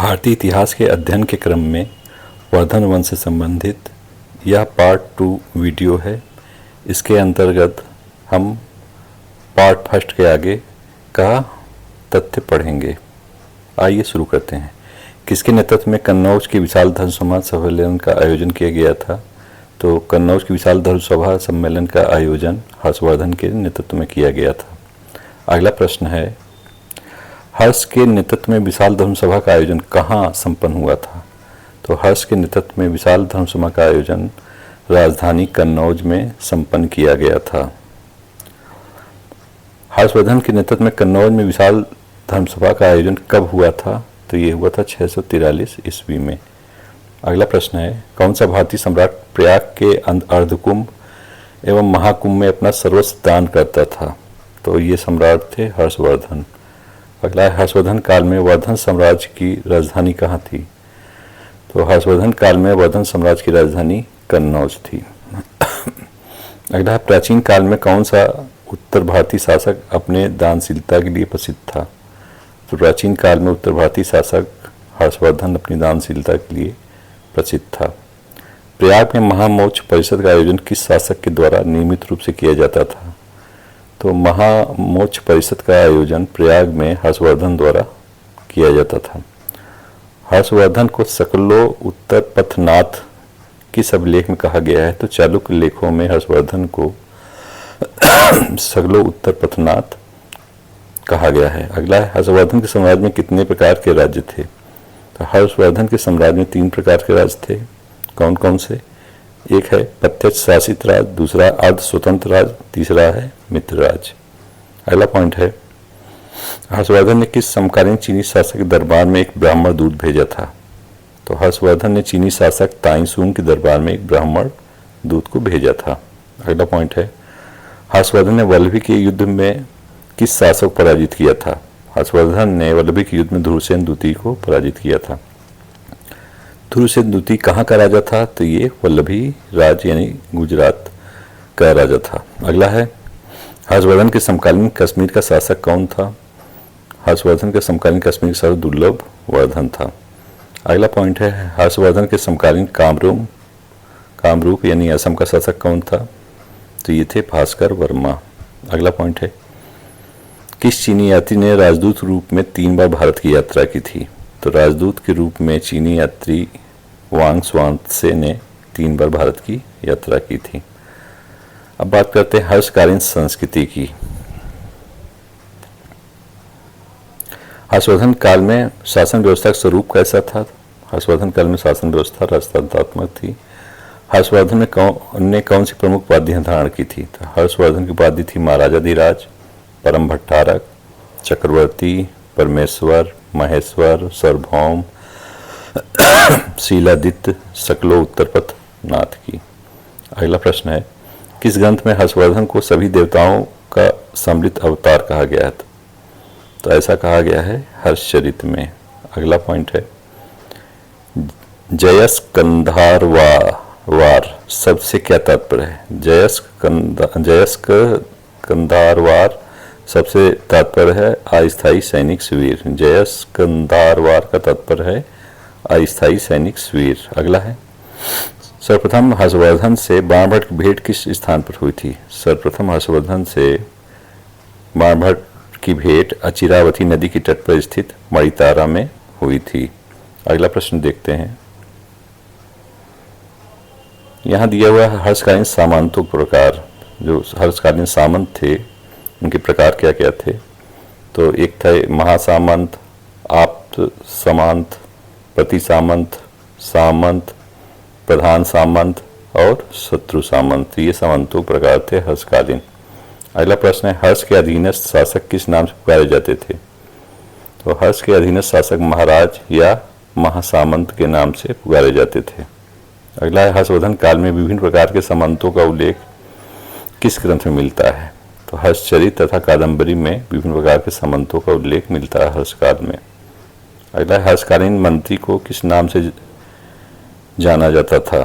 भारतीय इतिहास के अध्ययन के क्रम में वर्धन वंश से संबंधित यह पार्ट 2 वीडियो है। इसके अंतर्गत हम पार्ट फर्स्ट के आगे का तथ्य पढ़ेंगे। आइए शुरू करते हैं। किसके नेतृत्व में कन्नौज की विशाल धर्म सभा सम्मेलन का आयोजन किया गया था? तो कन्नौज की विशाल धर्म सभा सम्मेलन का आयोजन हर्षवर्धन के नेतृत्व में किया गया था। अगला प्रश्न है, हर्ष के नेतृत्व में विशाल धर्म सभा का आयोजन कहाँ संपन्न हुआ था? तो हर्ष के नेतृत्व में विशाल धर्म सभा का आयोजन राजधानी कन्नौज में संपन्न किया गया था। हर्षवर्धन के नेतृत्व में कन्नौज में विशाल धर्म सभा का आयोजन कब हुआ था? तो ये हुआ था 643 ईस्वी में। अगला प्रश्न है, कौन सा भारतीय सम्राट प्रयाग के अर्धकुंभ एवं महाकुंभ में अपना सर्वस्व दान करता था? तो ये सम्राट थे हर्षवर्धन। अगला है, हर्षवर्धन काल में वर्धन साम्राज्य की राजधानी कहाँ थी? तो हर्षवर्धन काल में वर्धन साम्राज्य की राजधानी कन्नौज थी। अगला है, प्राचीन काल में कौन सा उत्तर भारतीय शासक अपने दानशीलता के लिए प्रसिद्ध था? तो प्राचीन काल में उत्तर भारतीय शासक हर्षवर्धन अपनी दानशीलता के लिए प्रसिद्ध था। प्रयाग में महामोक्ष परिषद का आयोजन किस शासक के द्वारा नियमित रूप से किया जाता था? तो महामोक्ष परिषद का आयोजन प्रयाग में हर्षवर्धन द्वारा किया जाता था। हर्षवर्धन को सकलो उत्तर पथनाथ किस अभिलेख में कहा गया है? तो चालुक्य लेखों में हर्षवर्धन को सकलो उत्तर पथनाथ कहा गया है। अगला है, हर्षवर्धन के साम्राज्य में कितने प्रकार के राज्य थे? तो हर्षवर्धन के साम्राज्य में 3 प्रकार के राज्य थे। कौन कौन से? एक है प्रत्यक्ष शासित राज, दूसरा अर्ध स्वतंत्र राज, तीसरा है मित्र राज। अगला पॉइंट है, हर्षवर्धन ने किस समकालीन चीनी शासक के दरबार में एक ब्राह्मण दूत भेजा था? तो हर्षवर्धन ने चीनी शासक ताइसुंग के दरबार में एक ब्राह्मण दूत को भेजा था। अगला पॉइंट है, हर्षवर्धन ने वल्लभी के युद्ध में किस शासक को पराजित किया था? हर्षवर्धन ने वल्लभी के युद्ध में धुरसेन द्वितीय को पराजित किया था। धुरसेन द्वितीय कहाँ का राजा था? तो ये वल्लभी राज यानी गुजरात का राजा था। अगला है, हर्षवर्धन के समकालीन कश्मीर का शासक कौन था? हर्षवर्धन के समकालीन कश्मीर का शासक दुर्लभ वर्धन था। अगला पॉइंट है, हर्षवर्धन के समकालीन कामरूप यानी असम का शासक कौन था? तो ये थे भास्कर वर्मा। अगला पॉइंट है, किस चीनी यात्री ने राजदूत रूप में 3 बार भारत की यात्रा की थी? तो राजदूत के रूप में चीनी यात्री वांग स्वांतसे ने 3 बार भारत की यात्रा की थी। अब बात करते हैं हर्षकालीन संस्कृति की। हर्षवर्धन काल में शासन व्यवस्था का स्वरूप कैसा था? हर्षवर्धन काल में शासन व्यवस्था राजतंत्रात्मक थी। हर्षवर्धन ने कौन सी प्रमुख उपाधियां धारण की थी? तो हर्षवर्धन की उपाधि थी महाराजाधिराज, परम भट्टारक, चक्रवर्ती, परमेश्वर, महेश्वर, सार्वभौम, शीलादित्य, सकलो उत्तरपथ नाथ की। अगला प्रश्न है, किस ग्रंथ में हर्षवर्धन को सभी देवताओं का सम्मिलित अवतार कहा गया है? तो ऐसा कहा गया है हर्षचरित में। अगला पॉइंट है, जयस्कंधारवार शब्द से क्या तात्पर्य है? जयस्कंधारवार सबसे तात्पर्य है अस्थायी सैनिक शिविर। जयस्कंधारवार का तात्पर्य है अस्थायी सैनिक शिविर। अगला है, सर्वप्रथम हर्षवर्धन से बाणभट्ट की भेंट किस स्थान पर हुई थी? सर्वप्रथम हर्षवर्धन से बाणभट्ट की भेंट अचिरावती नदी के तट पर स्थित मणितारा में हुई थी। अगला प्रश्न देखते हैं, यहाँ दिया हुआ है हर्षकालीन सामंतों के प्रकार। जो हर्षकालीन सामंत थे उनके प्रकार क्या क्या थे? तो एक थे महासामंत, आप्त सामंत, प्रति सामंत, सामंत, प्रधान सामंत और शत्रु सामंत। ये सामंतों प्रकार थे हर्षकालीन। अगला प्रश्न है, हर्ष के अधीनस्थ शासक किस नाम से पुकारे जाते थे? तो हर्ष के अधीनस्थ शासक महाराज या महासामंत के नाम से पुकारे जाते थे। अगला है, हर्षवर्धन काल में विभिन्न प्रकार के सामंतों का उल्लेख किस ग्रंथ में मिलता है? तो हर्षचरित तथा कादंबरी में विभिन्न प्रकार के सामंतों का उल्लेख मिलता है हर्षकाल में। अगला है, हर्षकालीन मंत्री को किस नाम से जाना जाता था?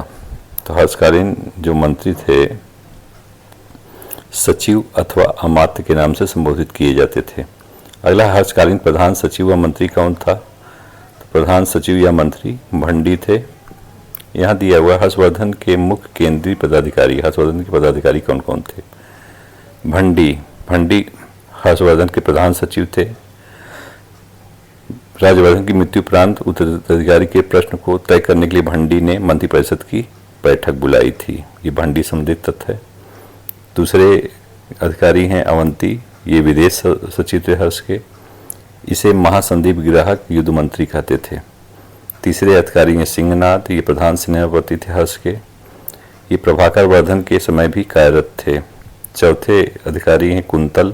तो हर्षकालीन जो मंत्री थे सचिव अथवा अमात्य के नाम से संबोधित किए जाते थे। अगला, हर्षकालीन प्रधान सचिव व मंत्री कौन था? तो प्रधान सचिव या मंत्री भंडी थे। यहाँ दिया हुआ हर्षवर्धन के मुख्य केंद्रीय पदाधिकारी, हर्षवर्धन के पदाधिकारी कौन कौन थे। भंडी हर्षवर्धन के प्रधान सचिव थे। राज्यवर्धन की मृत्यु उपरांत उत्तराधिकारी के प्रश्न को तय करने के लिए भंडी ने मंत्रिपरिषद की बैठक बुलाई थी। ये भंडी संबंधित तथ्य है। दूसरे अधिकारी हैं अवंती, ये विदेश सचिव थे हर्ष के। इसे महासंदीप ग्राहक युद्ध मंत्री कहते थे। तीसरे अधिकारी हैं सिंहनाथ, ये प्रधान सेनापति थे हर्ष के। ये प्रभाकर वर्धन के समय भी कार्यरत थे। चौथे अधिकारी हैं कुंतल,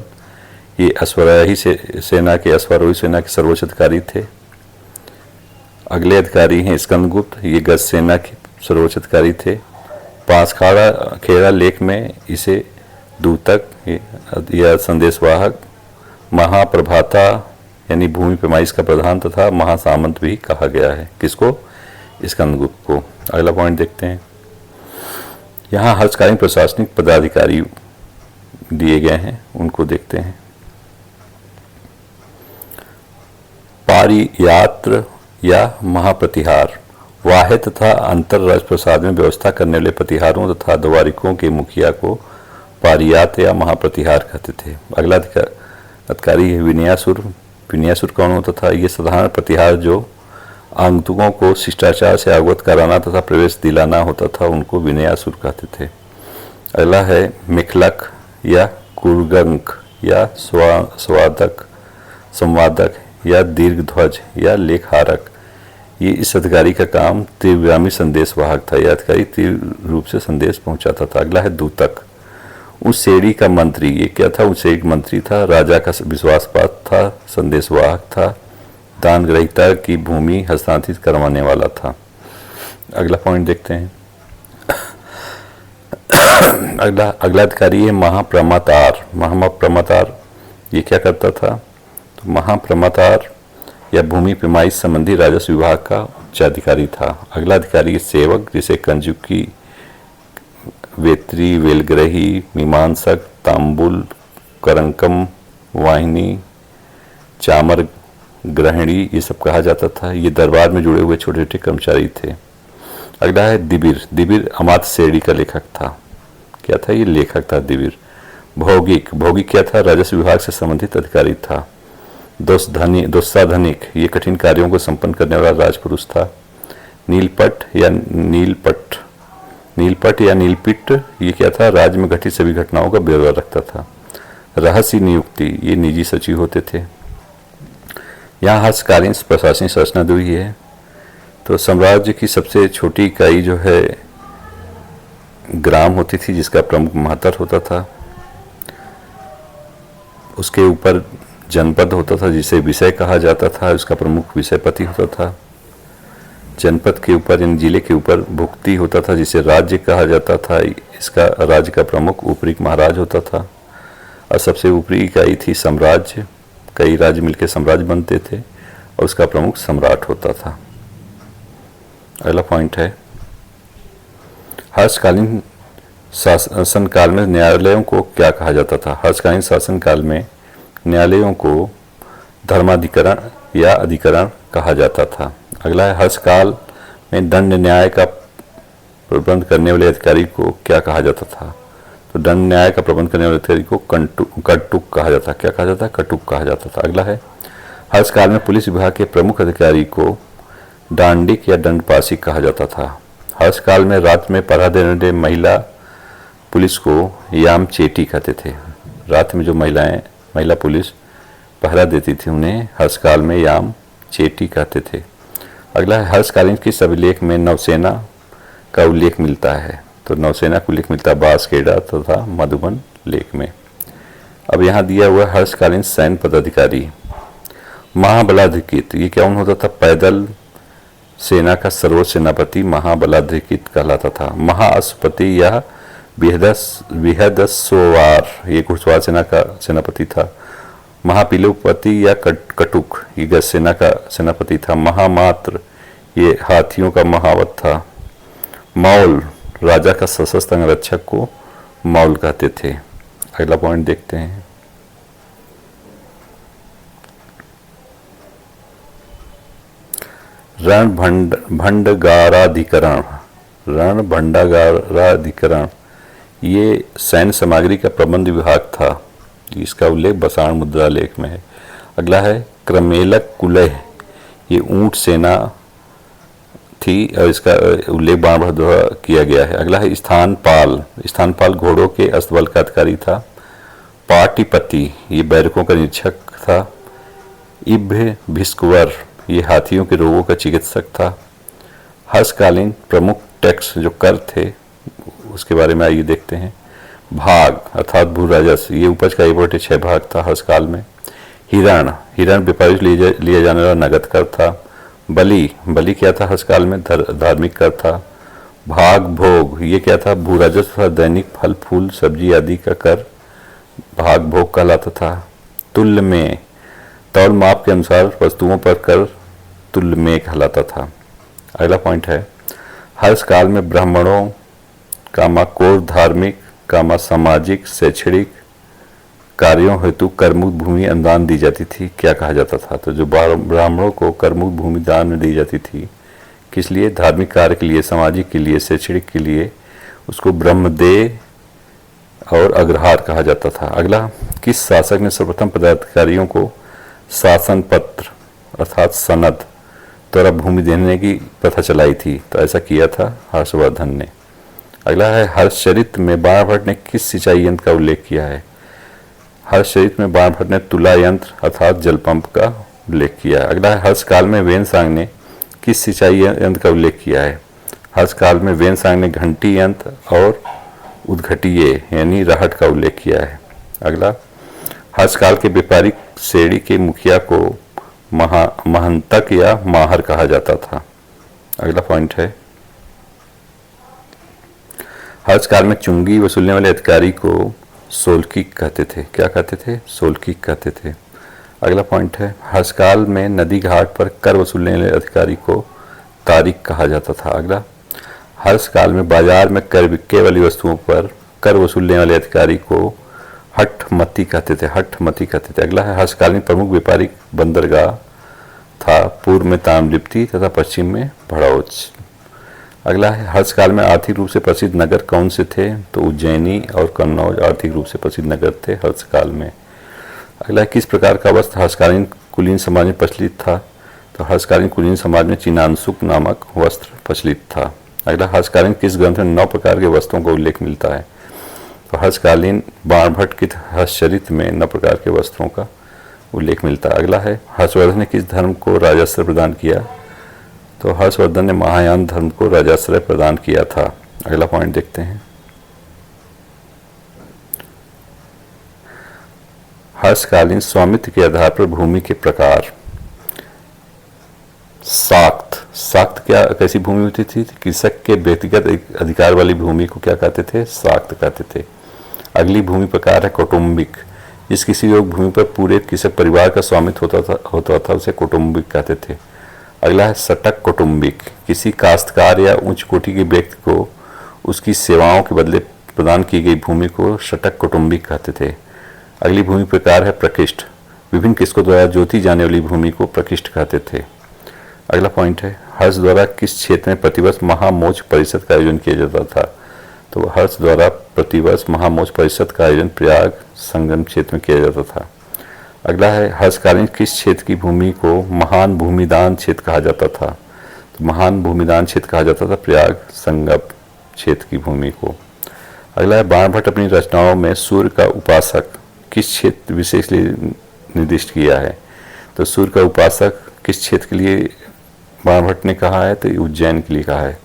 ये अश्वारोही सेना के सर्वोच्च अधिकारी थे। अगले अधिकारी हैं स्कंदगुप्त, ये गज सेना के सर्वोच्च अधिकारी थे। पांचखाड़ा खेड़ा लेख में इसे दूतक या संदेशवाहक, महाप्रभाता यानी भूमि पैमाइश का प्रधान तथा महासामंत भी कहा गया है। किसको? स्कंदगुप्त को। अगला पॉइंट देखते हैं। यहाँ हर्षकालीन प्रशासनिक पदाधिकारी दिए गए हैं, उनको देखते हैं। पारियात्र या महाप्रतिहार, वाह्य तथा अंतरराज्य प्रसाद में व्यवस्था करने वाले प्रतिहारों तथा द्वारिकों के मुखिया को पारियात या महाप्रतिहार कहते थे। अगला अधिकारी है विनयासुर। विनयासुर कौन होता था? ये साधारण प्रतिहार जो आगंतुकों को शिष्टाचार से अवगत कराना तथा प्रवेश दिलाना होता था, उनको विनयासुर कहते थे। अगला है मिखलक या कुर्गंक या संवादक या दीर्घध्वज या लेखारक। ये इस अधिकारी का काम तीव्रगामी संदेशवाहक था। यह अधिकारी तीव्र रूप से संदेश पहुंचाता था। अगला है दूतक, उस श्रेणी का मंत्री। ये क्या था? उस श्रेणी का मंत्री था, राजा का विश्वासपात्र था, संदेशवाहक था, दान ग्रहीता की भूमि हस्तांतरित करवाने वाला था। अगला पॉइंट देखते हैं। अगला अधिकारी है महाप्रमातार। महाप्रमातार ये क्या करता था? तो महाप्रमातार या भूमि पैमाइश संबंधी राजस्व विभाग का उच्चाधिकारी था। अगला अधिकारी सेवक, जिसे कंजुकी, वेत्री, वेलग्रही, मीमांसक, तांबुल, करंकम, वाहिनी, चामर, ग्रहणी ये सब कहा जाता था। ये दरबार में जुड़े हुए छोटे छोटे कर्मचारी थे। अगला है दिबिर। दिबिर अमात्य श्रेणी का लेखक था। क्या था? ये लेखक था दिबिर। भौगिक क्या था? राजस्व विभाग से संबंधित अधिकारी था। दोस्ताधनिक ये कठिन कार्यों को संपन्न करने वाला राजपुरुष था। नीलपट या नीलपिट ये क्या था? राज्य में घटित सभी घटनाओं का ब्यौरा रखता था। रहस्य नियुक्ति ये निजी सचिव होते थे। यहाँ हर्षकालीन प्रशासनिक संरचना दी हुई है। तो साम्राज्य की सबसे छोटी इकाई जो है ग्राम होती थी, जिसका प्रमुख महत्तर होता था। उसके ऊपर जनपद होता था, जिसे विषय कहा जाता था, उसका प्रमुख विषयपति होता था। जनपद के ऊपर यानी जिले के ऊपर भुक्ति होता था, जिसे राज्य कहा जाता था। इसका राज्य का प्रमुख ऊपरी महाराज होता था। और सबसे ऊपरी इकाई थी साम्राज्य। कई राज्य मिलकर साम्राज्य बनते थे और उसका प्रमुख सम्राट होता था। अगला पॉइंट है हर्षकालीन शासनकाल में न्यायालयों को क्या कहा जाता था? हर्षकालीन शासनकाल में न्यायालयों को धर्माधिकरण या अधिकरण कहा जाता था। अगला है हर्षकाल में दंड न्याय का प्रबंध करने वाले अधिकारी को क्या कहा जाता था? तो दंड न्याय का प्रबंध करने वाले अधिकारी को कटुक कहा जाता। क्या कहा जाता? कटुक कहा जाता था। अगला है हर्षकाल में पुलिस विभाग के प्रमुख अधिकारी को डांडिक या दंडपाशिक कहा जाता था। हर्षकाल में रात में पहरा देने वाले महिला पुलिस को याम चेटी कहते थे। रात में जो महिला पुलिस पहरा देती थी उन्हें हर्षकाल में याम चेटी कहते थे। अगला है हर्षकालीन के अभिलेख में नौसेना का उल्लेख मिलता है। तो नौसेना का उल्लेख मिलता है बांसखेड़ा तथा मधुबन लेख में। अब यहाँ दिया हुआ हर्षकालीन सैन्य पदाधिकारी महाबलाधिकृत। ये क्या होता था? पैदल सेना का सर्वोच्च सेनापति महाबलाधिकृत कहलाता था। महाअश्वपति या विहदस्वार ये घुड़सवार सेना का सेनापति था। महापिलोपति या कटुक ये गज सेना का सेनापति था। महामात्र ये हाथियों का महावत था। मौल राजा का सशस्त्र अंगरक्षक को मौल कहते थे। अगला पॉइंट देखते हैं। रणभंडागाराधिकरण, रणभंडागाराधिकरण ये सैन्य सामग्री का प्रबंध विभाग था, इसका उल्लेख बसाण मुद्रा लेख में है। अगला है क्रमेलक कुलह, ये ऊंट सेना थी और इसका उल्लेख बाणभट्ट द्वारा किया गया है। अगला है स्थानपाल, स्थानपाल घोड़ों के अस्तबल का अधिकारी था। पाटिपति ये बैरकों का निरीक्षक था। इब्भ भिस्कवर ये हाथियों के रोगों का चिकित्सक था। हर्षकालीन प्रमुख टैक्स जो कर थे उसके बारे में आइए देखते हैं। भाग अर्थात भू राजस्व, ये उपज का 1/6 भाग था हर्षकाल में। हिरण, हिरण व्यापारी लिया जाने वाला नगद कर था। बलि, बलि क्या था हर्षकाल में? धार्मिक कर था। भाग भोग ये क्या था? भू राजस्व, दैनिक फल फूल सब्जी आदि का कर भाग भोग कहलाता था। तुल्य में, तौल माप के अनुसार वस्तुओं पर कर तुल्य में कहलाता था। अगला पॉइंट है हर्षकाल में ब्राह्मणों कामा कोर धार्मिक कामा सामाजिक शैक्षणिक कार्यों हेतु करमुक्त भूमि अनुदान दी जाती थी। क्या कहा जाता था? तो जो ब्राह्मणों को करमुक्त भूमि दान में दी जाती थी, किस लिए? धार्मिक कार्य के लिए, सामाजिक के लिए, शैक्षणिक के लिए, उसको ब्रह्मदेय और अग्रहार कहा जाता था। अगला, किस शासक ने सर्वप्रथम पदाधिकारियों को शासन पत्र अर्थात सनद द्वारा भूमि देने की प्रथा चलाई थी? तो ऐसा किया था हर्षवर्धन ने। अगला है हर्षचरित्र में बाणभट्ट ने किस सिंचाई यंत्र का उल्लेख किया है? हर्षचरित्र में बाणभट्ट ने तुला यंत्र अर्थात जल पंप का उल्लेख किया है। अगला है हर्षकाल में वेनसांग ने किस सिंचाई यंत्र का उल्लेख किया है? हर्षकाल में वेनसांग ने घंटी यंत्र और उद्घटीय यानी राहट का उल्लेख किया है। अगला, हर्षकाल के व्यापारिक श्रेणी के मुखिया को महंतक या माहर कहा जाता था। अगला पॉइंट है हर्षकाल में चुंगी वसूलने वाले अधिकारी को सोलकीक कहते थे। क्या कहते थे? सोलकीक कहते थे। अगला पॉइंट है हर्षकाल में नदी घाट पर कर वसूलने वाले अधिकारी को तारिक कहा जाता था। अगला, हर्षकाल में बाजार में कर बिकने वाली वस्तुओं पर कर वसूलने वाले अधिकारी को हठमती कहते थे। हठमती कहते थे। अगला है हर्षकालीन प्रमुख व्यापारिक बंदरगाह था, पूर्व में ताम्रलिप्ति तथा पश्चिम में भड़ौच। अगला है हर्षकाल में आर्थिक रूप से प्रसिद्ध नगर कौन से थे? तो उज्जैनी और कन्नौज आर्थिक रूप से प्रसिद्ध नगर थे हर्षकाल में। अगला है किस प्रकार का वस्त्र हर्षकालीन कुलीन समाज में प्रचलित था? तो हर्षकालीन कुलीन समाज में चिनांशुक नामक वस्त्र प्रचलित था। अगला, हर्षकालीन किस ग्रंथ में 9 प्रकार के वस्त्रों का उल्लेख मिलता है? तो हर्षकालीन बाणभट्ट के हर्षचरित्र में 9 प्रकार के वस्त्रों का उल्लेख मिलता है। अगला है हर्षवर्धन ने किस धर्म को राजाश्रय प्रदान किया? तो हर्षवर्धन ने महायान धर्म को राजाश्रय प्रदान किया था। अगला पॉइंट देखते हैं हर्षकालीन स्वामित्व के आधार पर भूमि के प्रकार। साख्त, साख्त क्या कैसी भूमि होती थी? कृषक के व्यक्तिगत अधिकार वाली भूमि को क्या कहते थे? साख्त कहते थे। अगली भूमि प्रकार है कौटुंबिक, जिस किसी योग भूमि पर पूरे कृषक परिवार का स्वामित्व होता था उसे कौटुंबिक कहते थे। अगला है सटक कौटुंबिक, किसी काश्तकार या उच्च कोटि के व्यक्ति को उसकी सेवाओं के बदले प्रदान की गई भूमि को सटक कौटुंबिक कहते थे। अगली भूमि प्रकार है प्रकृष्ट, विभिन्न किसकों द्वारा जोती जाने वाली भूमि को प्रकृष्ट कहते थे। अगला पॉइंट है हर्ष द्वारा किस क्षेत्र में प्रतिवर्ष महामोच परिषद का आयोजन किया जाता था? तो हर्ष द्वारा प्रतिवर्ष महामोच परिषद का आयोजन प्रयाग संगम क्षेत्र में किया जाता था। अगला है हर्षकालीन किस क्षेत्र की भूमि को महान भूमिदान क्षेत्र कहा जाता था? तो महान भूमिदान क्षेत्र कहा जाता था प्रयाग संगम क्षेत्र की भूमि को। अगला है बाणभट्ट अपनी रचनाओं में सूर्य का उपासक किस क्षेत्र विशेष लिए निर्दिष्ट किया है? तो सूर्य का उपासक किस क्षेत्र के लिए बाणभट्ट ने कहा है? तो उज्जैन के लिए कहा है।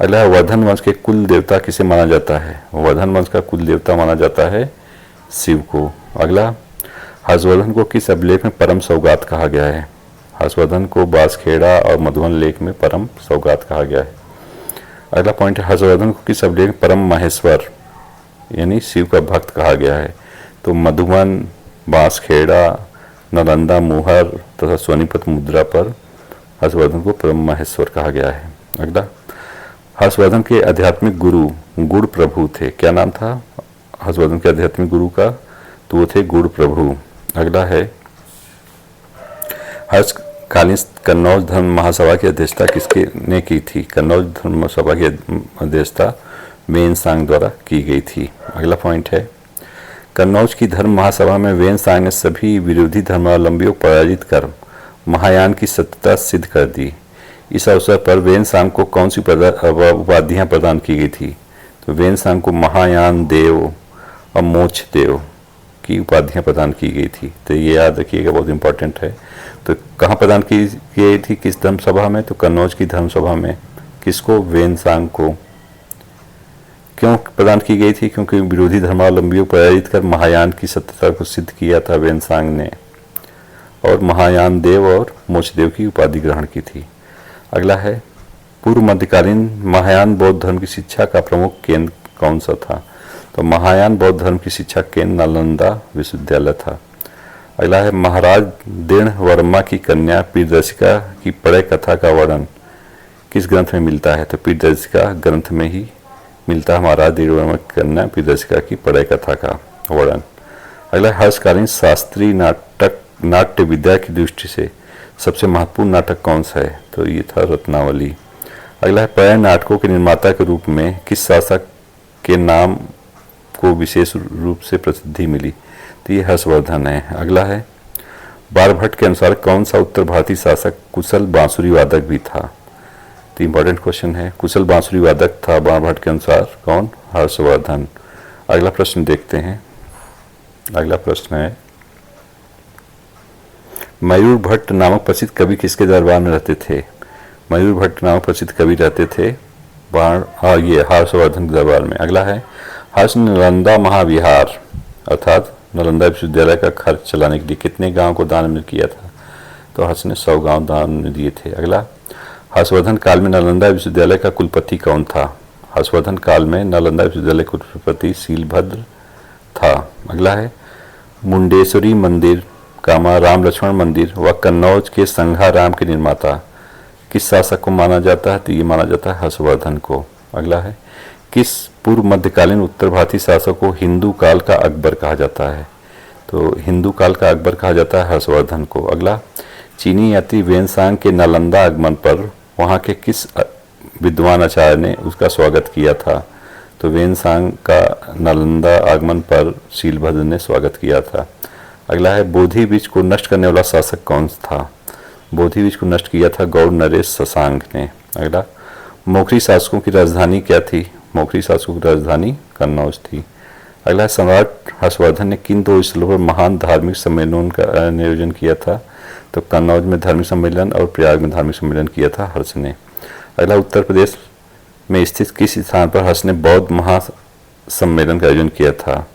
अगला है वर्धन वंश के कुल देवता किसे माना जाता है? वर्धन वंश का कुल देवता माना जाता है शिव को। अगला, हर्षवर्धन को किस अभिलेख में परम सौगात कहा गया है? हर्षवर्धन को बांसखेड़ा और मधुबन लेख में परम सौगात कहा गया है। अगला पॉइंट है हर्षवर्धन को किस अभिलेख में परम माहेश्वर यानी शिव का भक्त कहा गया है? तो मधुबन, बांसखेड़ा, नालंदा मुहर तथा सोनीपत मुद्रा पर हर्षवर्धन को परम माहेश्वर कहा गया है। अगला, हर्षवर्धन के आध्यात्मिक गुरु गुड़ प्रभु थे। क्या नाम था हर्षवर्धन के आध्यात्मिक गुरु का? तो वो थे गुड़ प्रभु। अगला है हर्षकालीन कन्नौज धर्म महासभा की अध्यक्षता किसके ने की थी? कन्नौज धर्म महासभा की अध्यक्षता वेन-सांग द्वारा की गई थी। अगला पॉइंट है, कन्नौज की धर्म महासभा में वेन-सांग ने सभी विरोधी धर्मावलंबियों को पराजित कर महायान की सत्यता सिद्ध कर दी। इस अवसर पर वेन-सांग को कौन सी उपाधियां प्रदान की गई थी? तो वेन-सांग को महायान देव और मोक्ष देव की उपाधियां प्रदान की गई थी। तो ये याद रखिएगा, बहुत इंपॉर्टेंट है। तो कहाँ प्रदान की गई थी, किस धर्म सभा में? तो कन्नौज की धर्म सभा में। किसको? वेन-सांग को। क्यों प्रदान की गई थी? क्योंकि विरोधी धर्मावलंबियों को पराजित कर महायान की सत्यता को सिद्ध किया था वेन-सांग ने, और महायान देव और मोक्ष देव की उपाधि ग्रहण की थी। अगला है, पूर्व मध्यकालीन महायान बौद्ध धर्म की शिक्षा का प्रमुख केंद्र कौन सा था? तो महायान बौद्ध धर्म की शिक्षा केंद्र नालंदा विश्वविद्यालय था। अगला है, महाराज दृढ़ वर्मा की कन्या प्रियदर्शिका की प्रणय कथा का वर्णन किस ग्रंथ में मिलता है? तो प्रियदर्शिका ग्रंथ में ही मिलता है महाराज दृढ़ वर्मा की कन्या प्रियदर्शिका की प्रणय कथा का वर्णन। अगला, हर्षकालीन शास्त्रीय नाट्य विद्या की दृष्टि से सबसे महत्वपूर्ण नाटक कौन सा है? तो ये था रत्नावली। अगला है, प्रणय नाटकों के निर्माता के रूप में किस शासक के नाम को विशेष रूप से प्रसिद्धि मिली? तो ये हर्षवर्धन है। अगला है, बाणभट्ट के अनुसार कौन सा उत्तर भारतीय शासक कुशल बांसुरी वादक भी था? तो इंपॉर्टेंट क्वेश्चन है, कुशल बांसुरी वादक था बाणभट्ट के अनुसार कौन? हर्षवर्धन। अगला प्रश्न देखते हैं। अगला प्रश्न है, मयूर भट्ट नामक प्रसिद्ध कवि किसके दरबार में रहते थे? मयूर भट्ट नामक प्रसिद्ध कवि रहते थे ये हर्षवर्धन के दरबार में। अगला है, हर्ष ने नालंदा महाविहार अर्थात नालंदा विश्वविद्यालय का खर्च चलाने के लिए कितने गांव को दान में किया था? तो हर्ष ने 100 गांव दान में दिए थे। अगला, हर्षवर्धन काल में नालंदा विश्वविद्यालय का कुलपति कौन था? हर्षवर्धन काल में नालंदा विश्वविद्यालय का कुलपति शीलभद्र था। अगला है, मुंडेश्वरी मंदिर, कामा राम लक्ष्मण मंदिर व कन्नौज के संघाराम के निर्माता किस शासक को माना जाता है? तो ये माना जाता है हर्षवर्धन को। अगला है, किस पूर्व मध्यकालीन उत्तर भारतीय शासक को हिंदू काल का अकबर कहा जाता है? तो हिंदू काल का अकबर कहा जाता है हर्षवर्धन को। अगला, चीनी यात्री वेन-सांग के नालंदा आगमन पर वहाँ के किस विद्वान आचार्य ने उसका स्वागत किया था? तो वेन-सांग का नालंदा आगमन पर शीलभद्र ने स्वागत किया था। अगला है, बोधि वृक्ष को नष्ट करने वाला शासक कौन था? बोधि वृक्ष को नष्ट किया था गौड़ नरेश शशांक ने। अगला, मोखरी शासकों की राजधानी क्या थी? मोखरी शासकों की राजधानी कन्नौज थी। अगला, सम्राट हर्षवर्धन ने किन 2 स्थलों पर महान धार्मिक सम्मेलनों का आयोजन किया था? तो कन्नौज में धार्मिक सम्मेलन और प्रयाग में धार्मिक सम्मेलन किया था हर्ष ने। अगला, उत्तर प्रदेश में स्थित किस स्थान पर हर्ष ने बौद्ध महासम्मेलन का आयोजन किया था?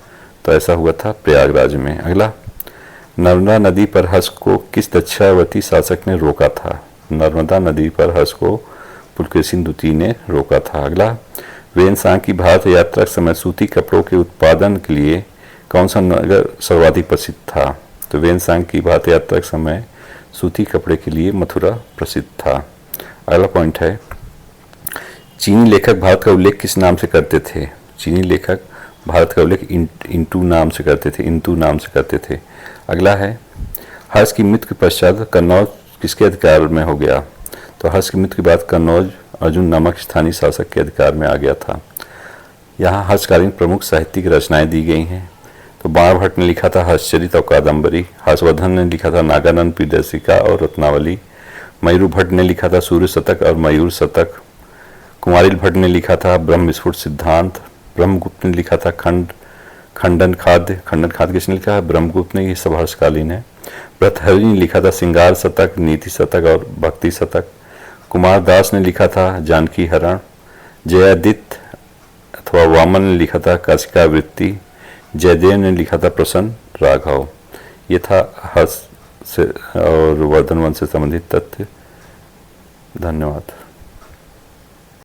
तो ऐसा हुआ था प्रयागराज में। अगला, नर्मदा नदी पर हर्ष को किस दक्षिणावर्ती शासक ने रोका था? नर्मदा नदी पर हर्ष को पुलकेशिन द्वितीय ने रोका था। अगला, वेन-सांग की भारत यात्रा के समय सूती कपड़ों के उत्पादन के लिए कौन सा नगर सर्वाधिक प्रसिद्ध था? तो वेन-सांग की भारत यात्रा के समय सूती कपड़े के लिए मथुरा प्रसिद्ध था। अगला पॉइंट है, चीनी लेखक भारत का उल्लेख किस नाम से करते थे? चीनी लेखक भारत का उल्लेख इंटू नाम से करते थे, इंटू नाम से करते थे। अगला है, हर्ष की मृत्यु के पश्चात कन्नौज किसके अधिकार में हो गया? तो हर्ष की मृत्यु के बाद कन्नौज अर्जुन नामक स्थानीय शासक के अधिकार में आ गया था। यहाँ हर्षकालीन प्रमुख साहित्यिक रचनाएं दी गई हैं। तो बाणभट्ट ने लिखा था हर्षचरित और कादम्बरी, हर्षवर्धन ने लिखा था नागानंद प्रियदर्शिका और रत्नावली, मयूर भट्ट ने लिखा था सूर्य शतक और मयूर शतक, कुमारिल भट्ट ने लिखा था ब्रह्म विस्फोट सिद्धांत, ब्रह्मगुप्त ने लिखा था खंडन खाद्य किसने लिखा है? ब्रह्मगुप्त ने, ये सब हर्षकालीन है। भर्तृहरि ने लिखा था श्रृंगार शतक, नीति शतक और भक्ति शतक, कुमार दास ने लिखा था जानकी हरण, जयादित्य अथवा वामन ने लिखा था काशिका वृत्ति, जयदेव ने लिखा था प्रसन्न राघव। ये था हर्ष से और वर्धन वंश से संबंधित तथ्य। धन्यवाद।